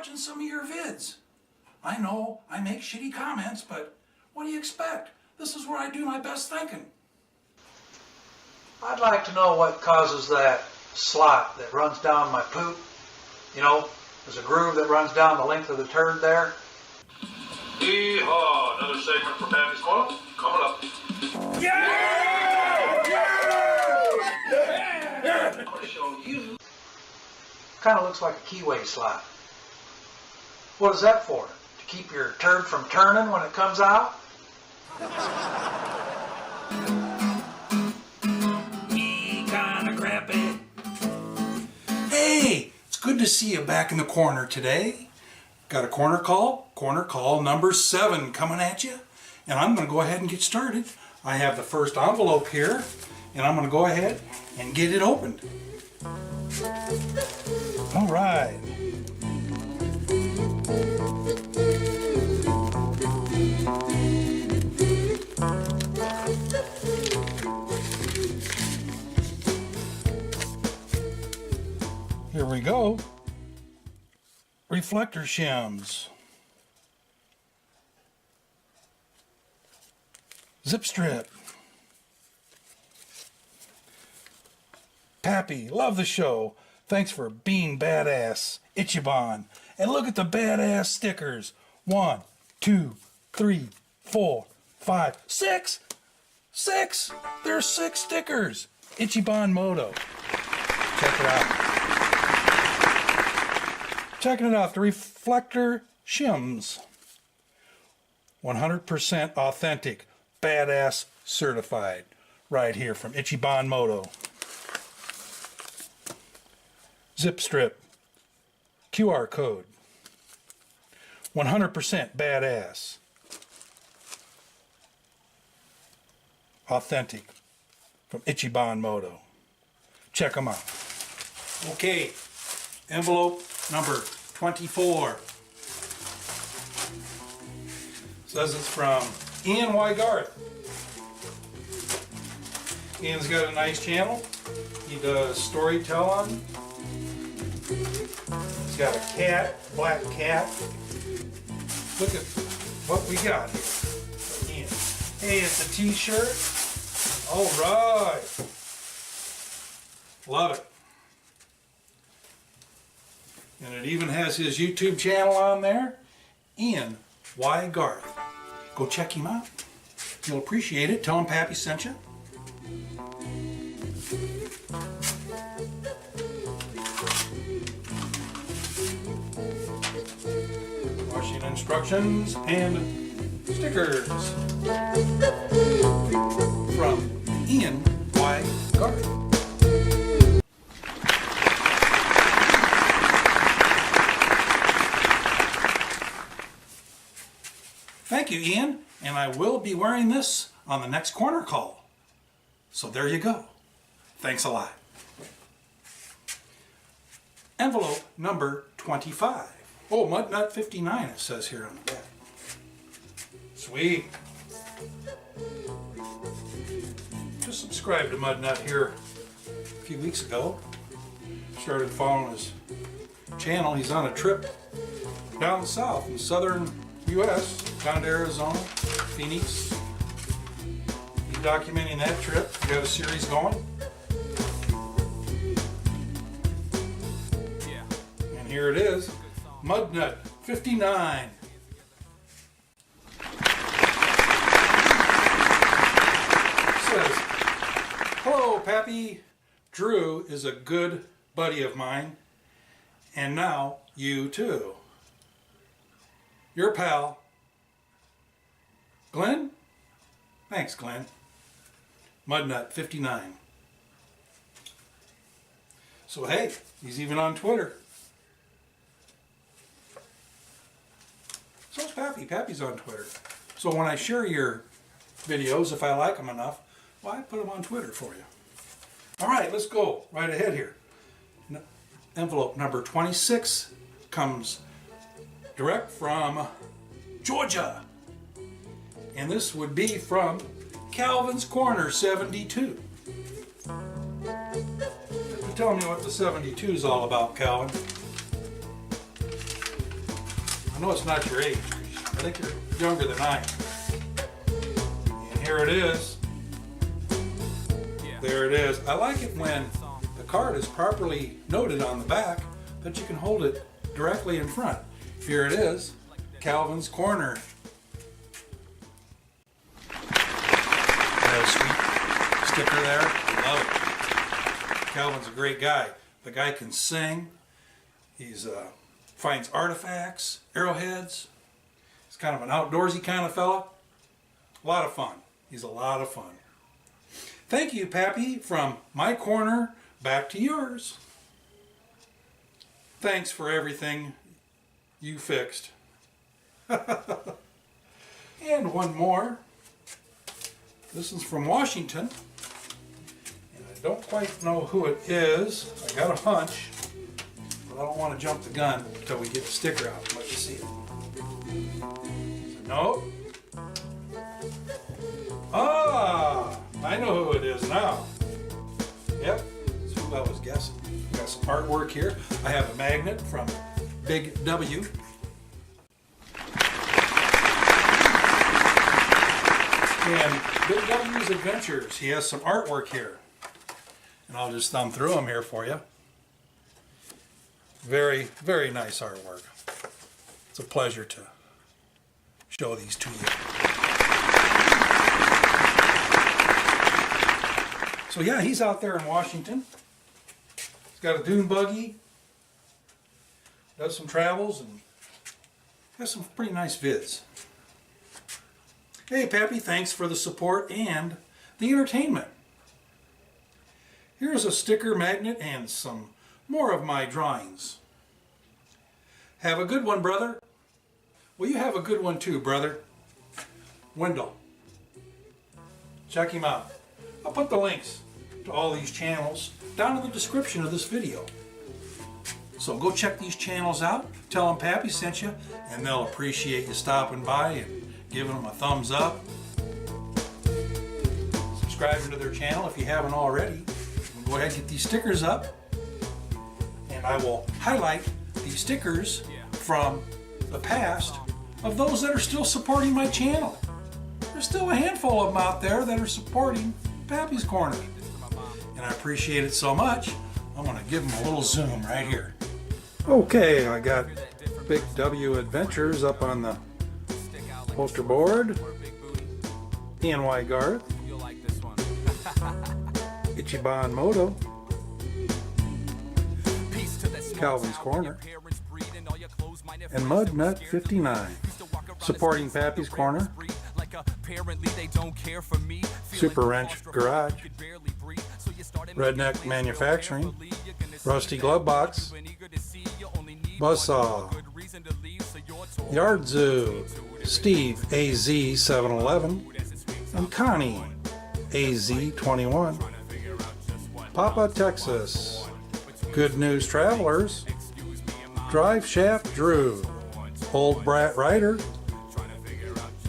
watching some of your vids. I know I make shitty comments, but what do you expect? This is where I do my best thinking. I'd like to know what causes that slot that runs down my poop. You know, there's a groove that runs down the length of the turd there. Yeehaw! Another segment from Pappy's Corner coming up. Yeah! I'm going to show you. Kind of looks like a keyway slot. What is that for? To keep your turd from turning when it comes out? Kinda crappy. Hey, it's good to see you back in the corner today. Got a corner call number 7 coming at you. And I'm going to go ahead and get started. I have the first envelope here, and I'm going to go ahead and get it opened. All right. Here we go. Reflector shims. Zip strip. Pappy, love the show. Thanks for being badass. Ichiban. And look at the badass stickers. 1, 2, 3, 4, 5, 6. 6. There's 6 stickers. Ichiban Moto. Check it out. Checking it out. The reflector shims. 100% authentic. Badass certified. Right here from Ichiban Moto. Zip strip. QR code. 100% badass. Authentic. From Ichiban Moto. Check them out. Okay. Envelope number 24. Says it's from Ian Y. Garth. Ian's got a nice channel. He does storytelling. He's got a cat, black cat. Look at what we got here. Ian. Hey, it's a t-shirt. All right. Love it. And it even has his YouTube channel on there. Ian Y. Garth. Go check him out. You'll appreciate it. Tell him Pappy sent you. Washing instructions and stickers from Ian Y. Garth. Thank you, Ian, and I will be wearing this on the next corner call. So there you go. Thanks a lot. Envelope number 25. Oh, Mudnut 59 it says here on the back. Sweet. Just subscribed to Mudnut here a few weeks ago. Started following his channel. He's on a trip down south in southern U.S., down to Arizona, Phoenix. He's documenting that trip. We got a series going. Yeah. And here it is, Mudnut 59. Says, hello, Pappy. Drew is a good buddy of mine, and now you too. Your pal, Glenn? Thanks, Glenn. Mudnut 59. So hey, he's even on Twitter. So is Pappy. Pappy's on Twitter. So when I share your videos, if I like them enough, well, I put them on Twitter for you. All right, let's go right ahead here. Envelope number 26 comes direct from Georgia. And this would be from Calvin's Corner 72. Tell me what the 72 is all about, Calvin. I know it's not your age. I think you're younger than I am. And here it is. There it is. I like it when the card is properly noted on the back that you can hold it directly in front. Here it is, Calvin's Corner. That sweet sticker there. I love it. Calvin's a great guy. The guy can sing. He's finds artifacts, arrowheads. He's kind of an outdoorsy kind of fella. A lot of fun. He's a lot of fun. Thank you, Pappy. From my corner back to yours. Thanks for everything you fixed. And one more. This is from Washington. And I don't quite know who it is. I got a hunch. But I don't want to jump the gun until we get the sticker out and let you see it. No. Ah, I know who it is now. Yep, that's who I was guessing. Got some artwork here. I have a magnet from Big W. And Big W's Adventures. He has some artwork here. And I'll just thumb through them here for you. Very, very nice artwork. It's a pleasure to show these to you. So yeah, he's out there in Washington. He's got a dune buggy, does some travels, and has some pretty nice vids. Hey Pappy, thanks for the support and the entertainment. Here's a sticker magnet and some more of my drawings. Have a good one, brother. Well, you have a good one too, brother. Wendell. Check him out. I'll put the links to all these channels down in the description of this video. So go check these channels out, tell them Pappy sent you, and they'll appreciate you stopping by and giving them a thumbs up. Subscribing to their channel if you haven't already. Go ahead and get these stickers up, and I will highlight these stickers from the past of those that are still supporting my channel. There's still a handful of them out there that are supporting Pappy's Corner. And I appreciate it so much, I'm going to give them a little zoom right here. Okay, I got Big W Adventures up on the poster board. E&Y Garth. Ichiban Moto. Calvin's Corner. And Mudnut 59. Supporting Pappy's Corner. Super Wrench Garage. Redneck Manufacturing. Rusty Glove Box. Buzzsaw. Yard Zoo. Steve AZ711. And Connie AZ21. Papa Texas. Good News Travelers. Drive Shaft Drew. Old Brat Rider.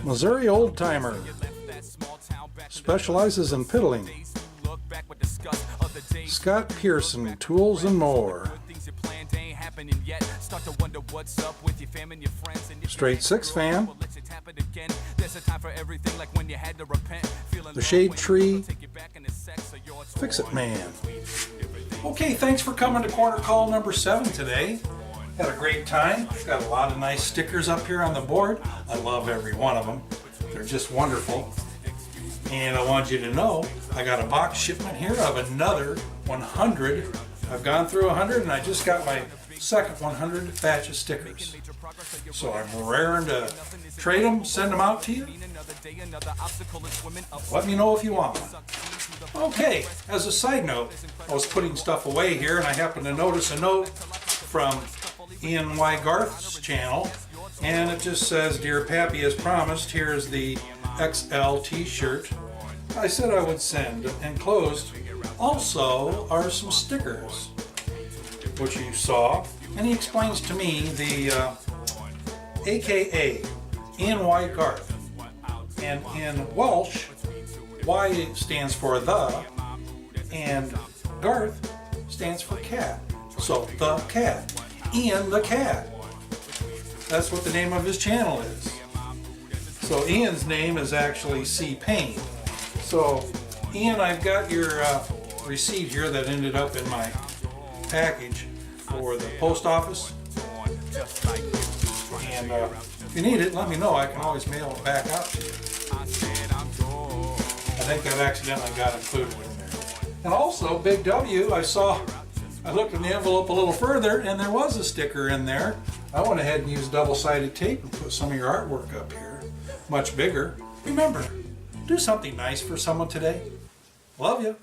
Missouri Old Timer. Specializes in piddling. Scott Pearson Tools and More. Straight Six Fan. The Shade Tree. Fix It Man. Okay, thanks for coming to Corner Call number 7 today. Had a great time. Got a lot of nice stickers up here on the board. I love every one of them. They're just wonderful. And I want you to know, I got a box shipment here of another 100. I've gone through 100 and I just got my second 100 batch of stickers. So I'm raring to trade them, send them out to you. Let me know if you want one. Okay, as a side note, I was putting stuff away here and I happened to notice a note from E&Y Garth's channel, and it just says, "Dear Pappy, as promised, here's the XL t-shirt I said I would send. Enclosed also are some stickers," which you saw, and he explains to me the AKA E&Y Garth, and in Welsh, Y stands for the, and Garth stands for cat. So the cat, Ian the cat. That's what the name of his channel is. So Ian's name is actually C. Payne. So Ian, I've got your receipt here that ended up in my package for the post office. And if you need it, let me know. I can always mail it back out to you. I think that accidentally got included in there. And also, Big W, I looked in the envelope a little further and there was a sticker in there. I went ahead and used double-sided tape and put some of your artwork up here. Much bigger. Remember, do something nice for someone today. Love you.